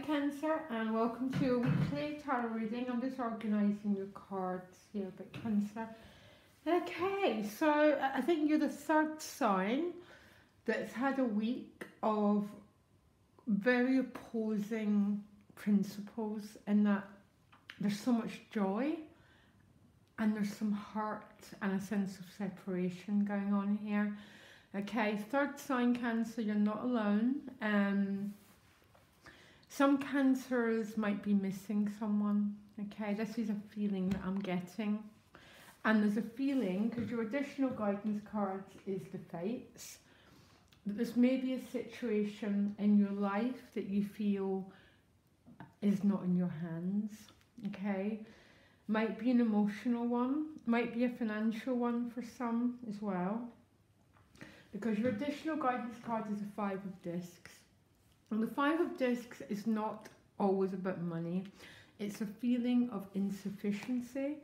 Cancer, and welcome to your weekly tarot reading. I'm just organising your cards here, but Cancer. Okay, so I think you're the third sign that's had a week of very opposing principles, in that there's so much joy and there's some hurt and a sense of separation going on here. Okay, third sign Cancer, you're not alone. Some Cancers might be missing someone. Okay, this is a feeling that I'm getting. And there's a feeling, because your additional guidance cards is the Fates, that there's maybe a situation in your life that you feel is not in your hands. Okay, might be an emotional one, might be a financial one for some as well. Because your additional guidance card is a Five of Discs. And the Five of Discs is not always about money. It's a feeling of insufficiency,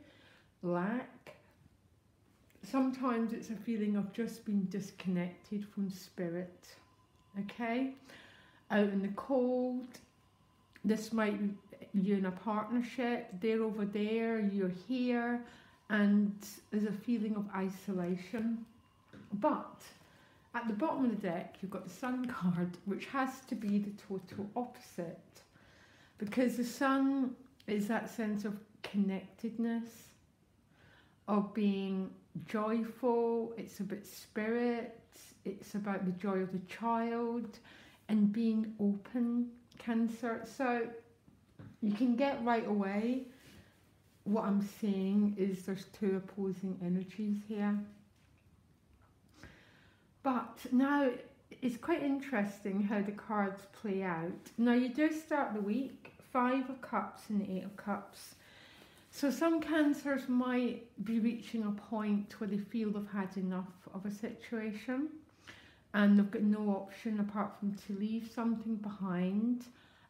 lack. Sometimes it's a feeling of just being disconnected from spirit. Okay? Out in the cold. This might be you in a partnership. They're over there, you're here. And there's a feeling of isolation. But at the bottom of the deck, you've got the Sun card, which has to be the total opposite. Because the Sun is that sense of connectedness, of being joyful. It's about spirit, it's about the joy of the child, and being open, Cancer. So you can get right away what I'm saying is there's two opposing energies here. But now it's quite interesting how the cards play out. Now you do start the week, Five of Cups and the Eight of Cups. So some Cancers might be reaching a point where they feel they've had enough of a situation and they've got no option apart from to leave something behind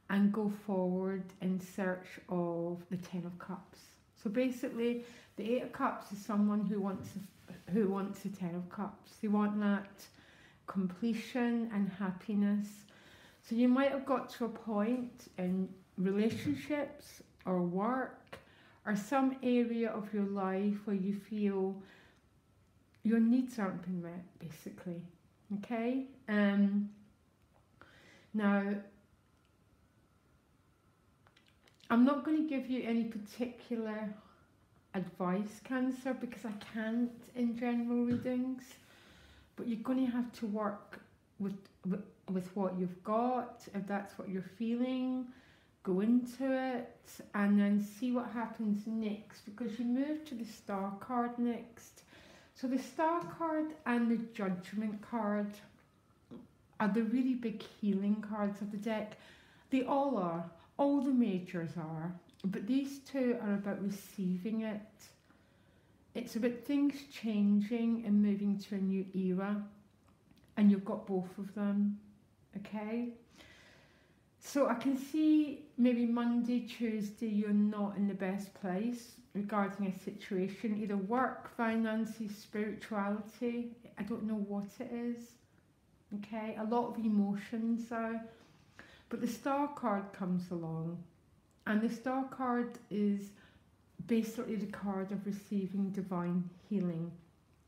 and go forward in search of the Ten of Cups. So basically the Eight of Cups is someone who wants the Ten of Cups. They want that completion and happiness. So you might have got to a point in relationships or work or some area of your life where you feel your needs aren't being met, basically. Okay? Now, I'm not going to give you any particular advice, Cancer, because I can't in general readings, but you're going to have to work with what you've got. If that's what you're feeling, go into it and then see what happens next, because you move to the Star card next. So the Star card and the Judgment card are the really big healing cards of the deck. They all are. All the majors are. But these two are about receiving it. It's about things changing and moving to a new era. And you've got both of them. Okay? So I can see maybe Monday, Tuesday, you're not in the best place regarding a situation. Either work, finances, spirituality. I don't know what it is. Okay? A lot of emotions though. But the Star card comes along. And the Star card is basically the card of receiving divine healing.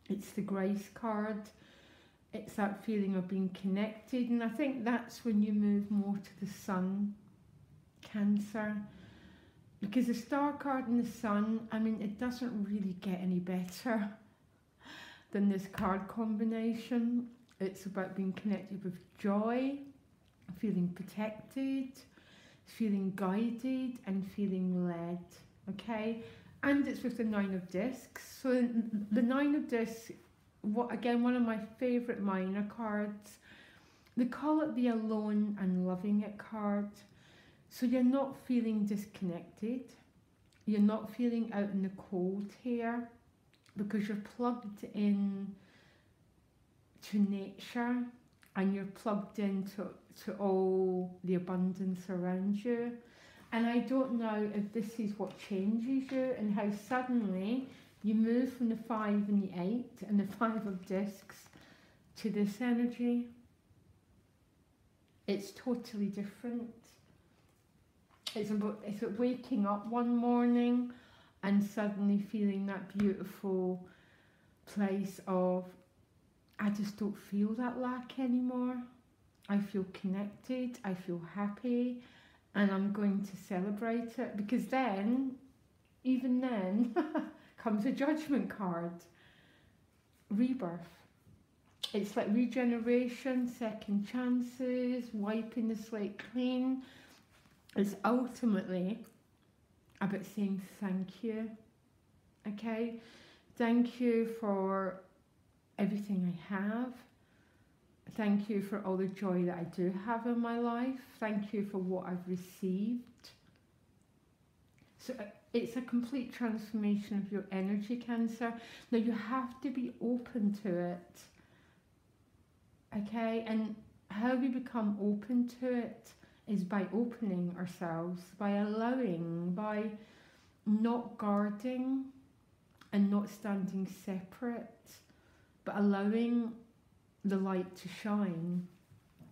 It's the Grace card. It's that feeling of being connected. And I think that's when you move more to the Sun, Cancer. Because the Star card and the Sun, I mean, it doesn't really get any better than this card combination. It's about being connected with joy, feeling protected, feeling guided and feeling led. Okay, and it's with the Nine of Discs. So the Nine of Discs, again, one of my favourite minor cards. They call it the Alone and Loving It card. So you're not feeling disconnected, you're not feeling out in the cold here, because you're plugged in to nature and you're plugged into all the abundance around you. And I don't know if this is what changes you and how suddenly you move from the 5 and the 8 and the 5 of Discs to this energy. It's totally different. it's about waking up one morning and suddenly feeling that beautiful place of, I just don't feel that lack anymore. I feel connected, I feel happy, and I'm going to celebrate it, because then, even then, comes a judgment card. Rebirth. It's like regeneration, second chances, wiping the slate clean. It's ultimately about saying thank you. Okay? Thank you for everything I have. Thank you for all the joy that I do have in my life. Thank you for what I've received. So it's a complete transformation of your energy, Cancer. Now you have to be open to it. Okay? And how we become open to it is by opening ourselves, by allowing, by not guarding and not standing separate, but allowing the light to shine.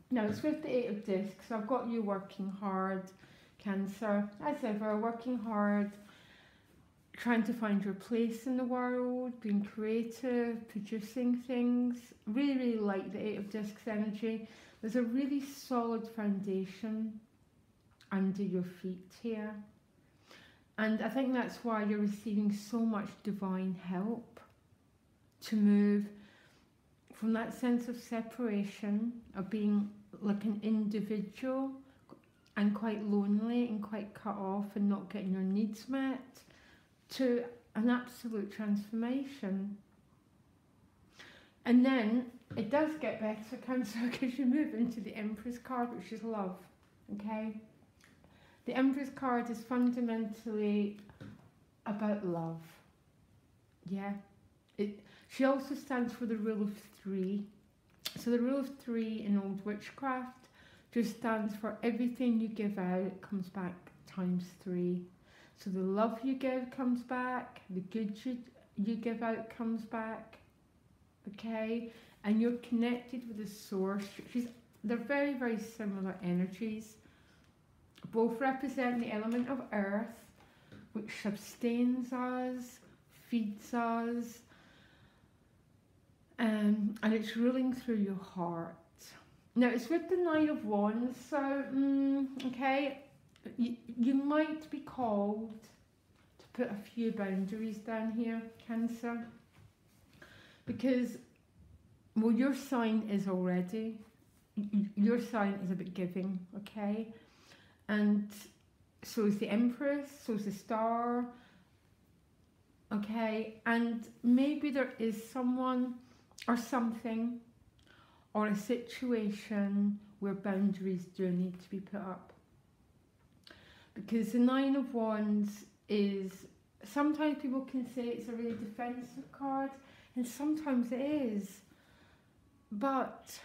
Now it's with the Eight of Discs. I've got you working hard, Cancer, as ever, working hard, trying to find your place in the world, being creative, producing things. Really, really like the Eight of Discs energy. There's a really solid foundation under your feet here. And I think that's why you're receiving so much divine help to move from that sense of separation, of being like an individual and quite lonely and quite cut off and not getting your needs met, to an absolute transformation. And then it does get better, Cancer, because you move into the Empress card, which is love. Okay? The Empress card is fundamentally about love. Yeah. She also stands for the rule of 3. So the rule of 3 in old witchcraft just stands for everything you give out comes back times 3. So the love you give comes back, the good you give out comes back. Okay? And you're connected with the source. They're very, very similar energies. Both represent the element of earth, which sustains us, feeds us, and it's ruling through your heart. Now it's with the Nine of Wands, so okay, you might be called to put a few boundaries down here, Cancer, because, well, your sign is already, your sign is about giving, okay, and so is the Empress, so is the Star, okay, and maybe there is someone or something or a situation where boundaries do need to be put up. Because the Nine of Wands is, sometimes people can say it's a really defensive card, and sometimes it is. But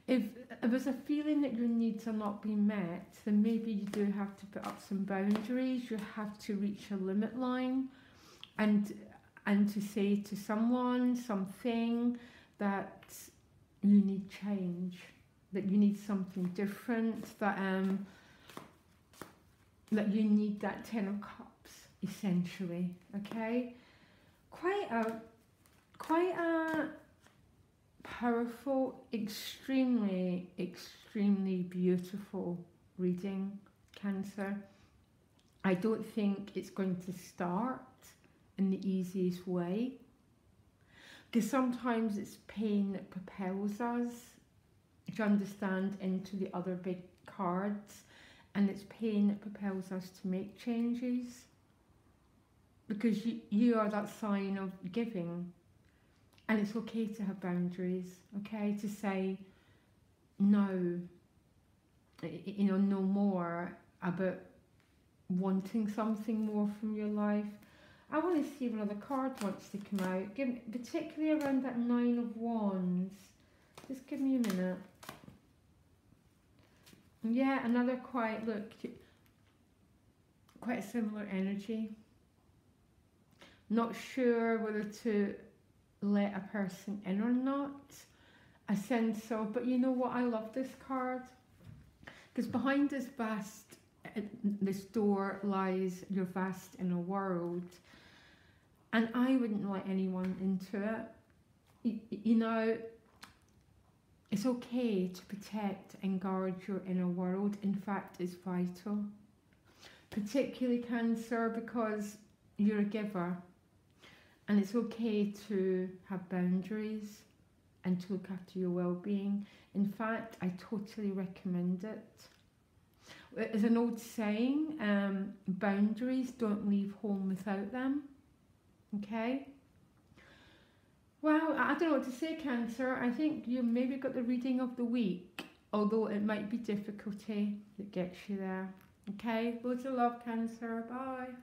if there's a feeling that your needs are not being met, then maybe you do have to put up some boundaries. You have to reach a limit line and to say to someone, something, that you need change, that you need something different, that you need that 10 of Cups, essentially, okay? Quite a powerful, extremely, extremely beautiful reading, Cancer. I don't think it's going to start in the easiest way, because sometimes it's pain that propels us to understand into the other big cards, and it's pain that propels us to make changes, because you are that sign of giving, and it's okay to have boundaries, okay, to say no, you know, no more, about wanting something more from your life. I want to see what other card wants to come out, particularly around that Nine of Wands. Just give me a minute. Yeah, another quite, look, quite a similar energy. Not sure whether to let a person in or not. A sense of, but you know what, I love this card. Because behind this door lies your vast inner world, and I wouldn't let anyone into it. You know, it's okay to protect and guard your inner world. In fact, it's vital. Particularly Cancer, because you're a giver, and it's okay to have boundaries and to look after your well-being. In fact, I totally recommend it. There's an old saying, boundaries, don't leave home without them. Okay? Well, I don't know what to say, Cancer. I think you maybe got the reading of the week, although it might be difficulty that gets you there. Okay? Loads of love, Cancer. Bye.